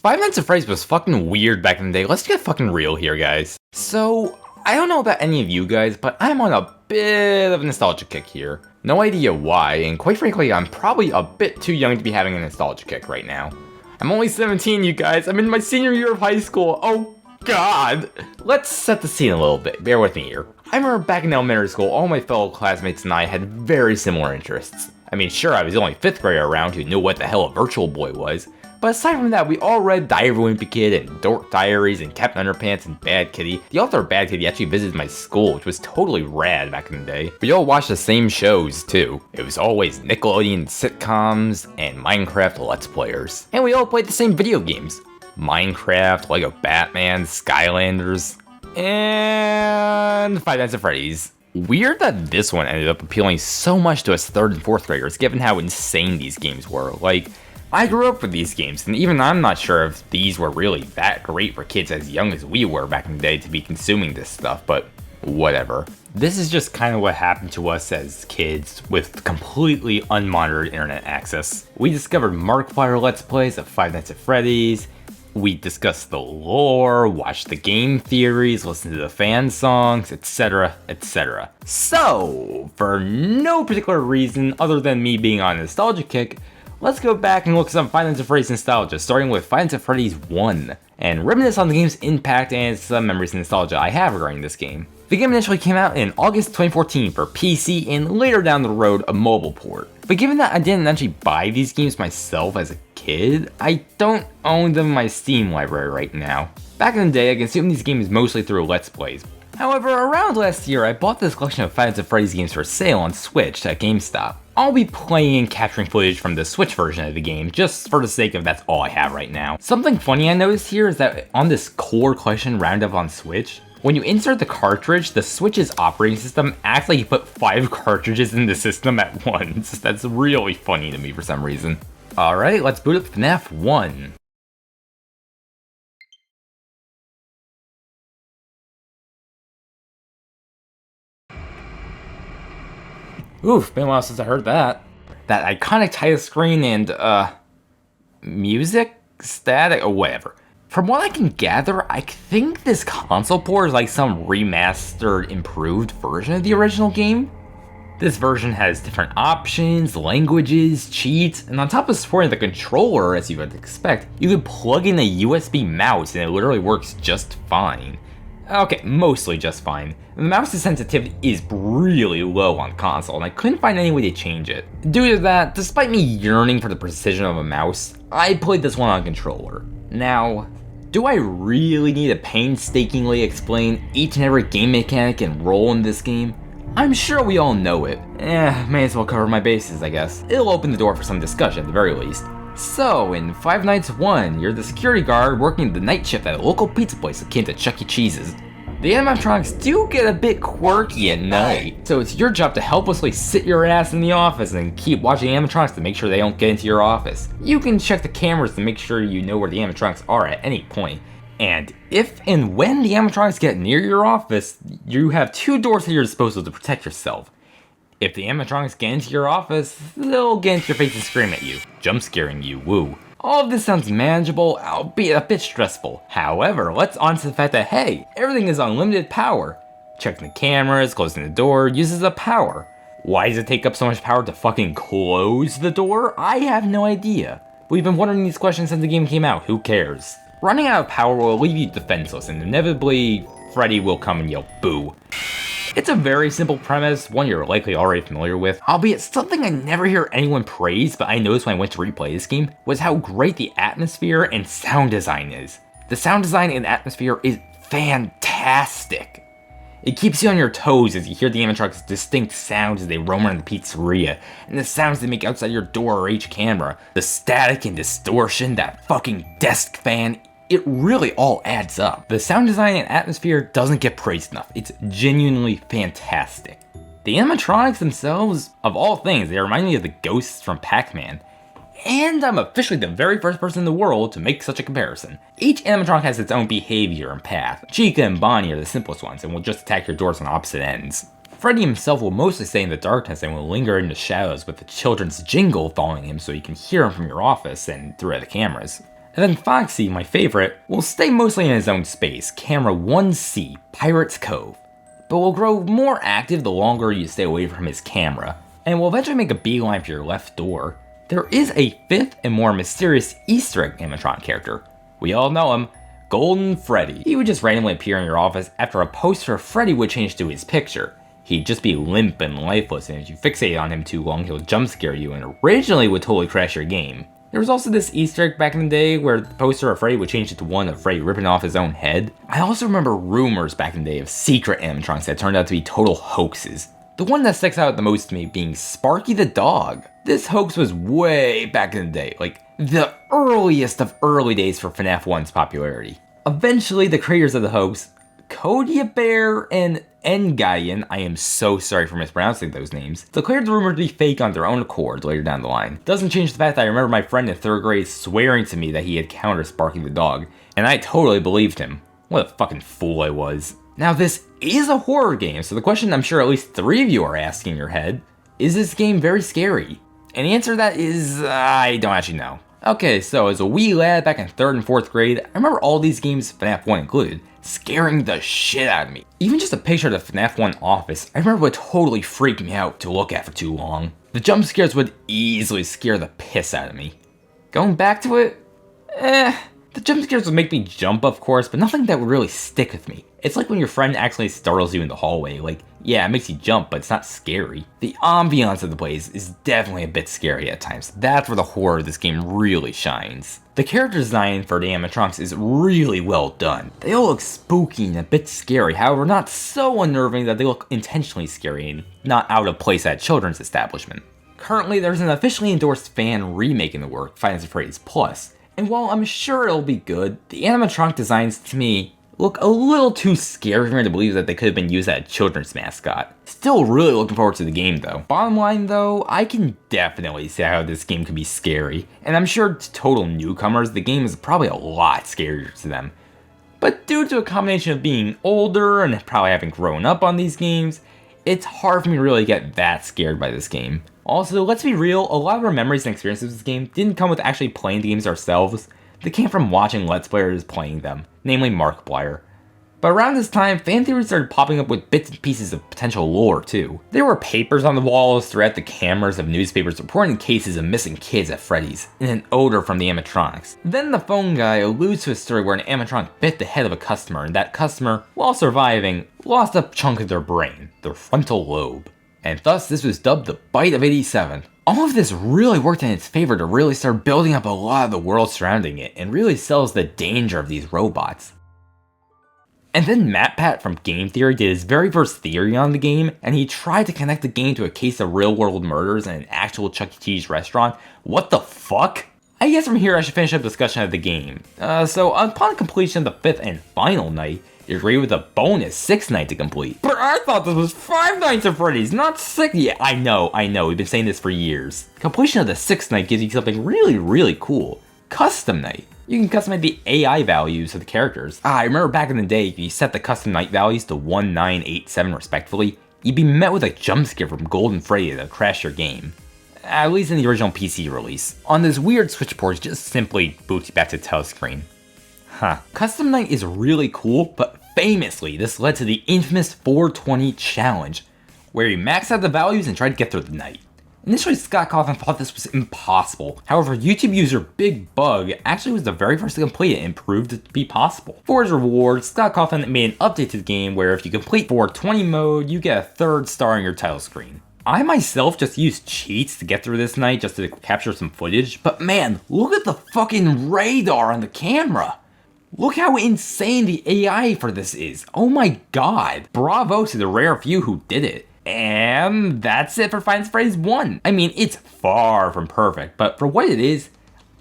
Five Nights at Freddy's was fucking weird back in the day. Let's get fucking real here, guys. So, I don't know about any of you guys, but I'm on a bit of a nostalgia kick here. No idea why, and quite frankly, I'm probably a bit too young to be having a nostalgia kick right now. I'm only 17, you guys. I'm in my senior year of high school. Oh, God. Let's set the scene a little bit. Bear with me here. I remember back in elementary school, all my fellow classmates and I had very similar interests. I mean, sure, I was the only 5th grader around who knew what the hell a Virtual Boy was, but aside from that, we all read Diary of a Wimpy Kid and Dork Diaries and Captain Underpants and Bad Kitty. The author of Bad Kitty actually visited my school, which was totally rad back in the day. We all watched the same shows, too. It was always Nickelodeon sitcoms and Minecraft Let's Players. And we all played the same video games. Minecraft, Lego Batman, Skylanders, and Five Nights at Freddy's. Weird that this one ended up appealing so much to us 3rd and 4th graders, given how insane these games were. Like, I grew up with these games, and even I'm not sure if these were really that great for kids as young as we were back in the day to be consuming this stuff, but whatever. This is just kind of what happened to us as kids with completely unmonitored internet access. We discovered Markiplier Let's Plays of Five Nights at Freddy's, we discussed the lore, watched the game theories, listened to the fan songs, etc, etc. So, for no particular reason other than me being on a nostalgia kick, let's go back and look at some Five Nights at Freddy's nostalgia, starting with Five Nights at Freddy's 1, and reminisce on the game's impact and some memories and nostalgia I have regarding this game. The game initially came out in August 2014 for PC and later down the road a mobile port. But given that I didn't actually buy these games myself as a kid, I don't own them in my Steam library right now. Back in the day, I consumed these games mostly through Let's Plays. However, around last year, I bought this collection of Five Nights at Freddy's games for sale on Switch at GameStop. I'll be playing and capturing footage from the Switch version of the game, just for the sake of that's all I have right now. Something funny I noticed here is that on this core collection roundup on Switch, when you insert the cartridge, the Switch's operating system acts like you put 5 cartridges in the system at once. That's really funny to me for some reason. Alright, let's boot up FNAF 1. Oof, been a while since I heard that. That iconic title screen and, music? Static? Or whatever. From what I can gather, I think this console port is like some remastered, improved version of the original game. This version has different options, languages, cheats, and on top of supporting the controller, as you would expect, you can plug in a USB mouse and it literally works just fine. Okay, mostly just fine. The mouse's sensitivity is really low on console, and I couldn't find any way to change it. Due to that, despite me yearning for the precision of a mouse, I played this one on controller. Now, do I really need to painstakingly explain each and every game mechanic and role in this game? I'm sure we all know it. May as well cover my bases, I guess. It'll open the door for some discussion at the very least. So, in Five Nights 1, you're the security guard working the night shift at a local pizza place akin to Chuck E. Cheese's. The animatronics do get a bit quirky at night, so it's your job to helplessly sit your ass in the office and keep watching animatronics to make sure they don't get into your office. You can check the cameras to make sure you know where the animatronics are at any point. And if and when the animatronics get near your office, you have 2 doors at your disposal to protect yourself. If the animatronics get into your office, they'll get into your face and scream at you, jump scaring you, woo. All of this sounds manageable, albeit a bit stressful. However, let's on to the fact that hey, everything is unlimited power. Checking the cameras, closing the door uses up power. Why does it take up so much power to fucking close the door? I have no idea. We've been wondering these questions since the game came out, who cares? Running out of power will leave you defenseless, and inevitably, Freddy will come and yell boo. It's a very simple premise, one you're likely already familiar with, albeit something I never hear anyone praise, but I noticed when I went to replay this game, was how great the atmosphere and sound design is. The sound design and atmosphere is fantastic. It keeps you on your toes as you hear the animatronics' distinct sounds as they roam around the pizzeria, and the sounds they make outside your door or each camera, the static and distortion, that fucking desk fan, it really all adds up. The sound design and atmosphere doesn't get praised enough. It's genuinely fantastic. The animatronics themselves, of all things, they remind me of the ghosts from Pac-Man. And I'm officially the very first person in the world to make such a comparison. Each animatronic has its own behavior and path. Chica and Bonnie are the simplest ones and will just attack your doors on opposite ends. Freddy himself will mostly stay in the darkness and will linger in the shadows with the children's jingle following him so you can hear him from your office and through the cameras. And then Foxy, my favorite, will stay mostly in his own space, camera 1C, Pirate's Cove, but will grow more active the longer you stay away from his camera, and will eventually make a beeline for your left door. There is a 5th and more mysterious Easter egg animatronic character. We all know him, Golden Freddy. He would just randomly appear in your office after a poster of Freddy would change to his picture. He'd just be limp and lifeless, and if you fixate on him too long, he'll jump scare you and originally would totally crash your game. There was also this Easter egg back in the day where the poster of Freddy would change it to one of Freddy ripping off his own head. I also remember rumors back in the day of secret animatronics that turned out to be total hoaxes. The one that sticks out the most to me being Sparky the dog. This hoax was way back in the day, like the earliest of early days for FNAF 1's popularity. Eventually, the creators of the hoax, Cody Bear and Engayan, I am so sorry for mispronouncing those names, declared the rumor to be fake on their own accord later down the line. Doesn't change the fact that I remember my friend in 3rd grade swearing to me that he had encountered Sparky the dog, and I totally believed him. What a fucking fool I was. Now this is a horror game, so the question I'm sure at least 3 of you are asking in your head, is this game very scary? And the answer to that is, I don't actually know. Okay, so as a wee lad back in 3rd and 4th grade, I remember all these games, FNAF 1 included, scaring the shit out of me. Even just a picture of the FNAF 1 office, I remember would totally freak me out to look at for too long. The jump scares would easily scare the piss out of me. Going back to it, the jump scares would make me jump, of course, but nothing that would really stick with me. It's like when your friend accidentally startles you in the hallway, like, yeah, it makes you jump, but it's not scary. The ambiance of the place is definitely a bit scary at times. That's where the horror of this game really shines. The character design for the animatronics is really well done. They all look spooky and a bit scary, however not so unnerving that they look intentionally scary and not out of place at a children's establishment. Currently, there's an officially endorsed fan remaking the work, Five Nights at Freddy's Plus, and while I'm sure it'll be good, the animatronic designs to me look a little too scary for me to believe that they could have been used as a children's mascot. Still really looking forward to the game though. Bottom line though, I can definitely see how this game can be scary, and I'm sure to total newcomers, the game is probably a lot scarier to them. But due to a combination of being older and probably having grown up on these games, it's hard for me to really get that scared by this game. Also, let's be real, a lot of our memories and experiences with this game didn't come with actually playing the games ourselves. They came from watching Let's Players playing them, namely Markiplier. But around this time, fan theories started popping up with bits and pieces of potential lore too. There were papers on the walls, throughout the cameras of newspapers reporting cases of missing kids at Freddy's, and an odor from the animatronics. Then the phone guy alludes to a story where an animatronic bit the head of a customer, and that customer, while surviving, lost a chunk of their brain, their frontal lobe. And thus this was dubbed the Bite of 87. All of this really worked in its favor to really start building up a lot of the world surrounding it, and really sells the danger of these robots. And then MatPat from Game Theory did his very first theory on the game, and he tried to connect the game to a case of real-world murders in an actual Chuck E. Cheese restaurant. What the fuck? I guess from here I should finish up discussion of the game. So upon completion of the 5th and final night, you're greeted with a bonus 6th night to complete. But I thought this was 5 Nights at Freddy's, not 6. Yeah, I know, we've been saying this for years. Completion of the 6th night gives you something really cool. Custom night. You can customize the AI values of the characters. I remember back in the day, if you set the custom night values to 1, 9, 8, 7 respectively, you'd be met with a jump scare from Golden Freddy that crash your game. At least in the original PC release. On this weird switch port, just simply boots you back to the telescreen. Custom night is really cool, but famously, this led to the infamous 420 challenge, where you max out the values and try to get through the night. Initially, Scott Cawthon thought this was impossible. However, YouTube user Big Bug actually was the very first to complete it and proved it to be possible. For his reward, Scott Cawthon made an update to the game where if you complete 420 mode, you get a 3rd star on your title screen. I myself just used cheats to get through this night just to capture some footage, but man, look at the fucking radar on the camera! Look how insane the AI for this is. Oh my god. Bravo to the rare few who did it. And that's it for Five Nights at Freddy's 1. I mean, it's far from perfect, but for what it is,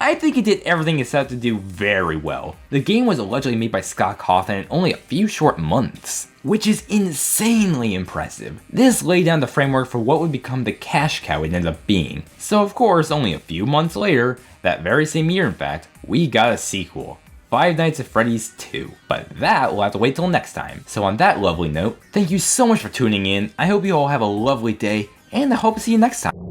I think it did everything it set out to do very well. The game was allegedly made by Scott Cawthon in only a few short months, which is insanely impressive. This laid down the framework for what would become the cash cow it ended up being. So of course, only a few months later, that very same year in fact, we got a sequel. Five Nights at Freddy's 2, but that will have to wait till next time. So on that lovely note, thank you so much for tuning in, I hope you all have a lovely day, and I hope to see you next time.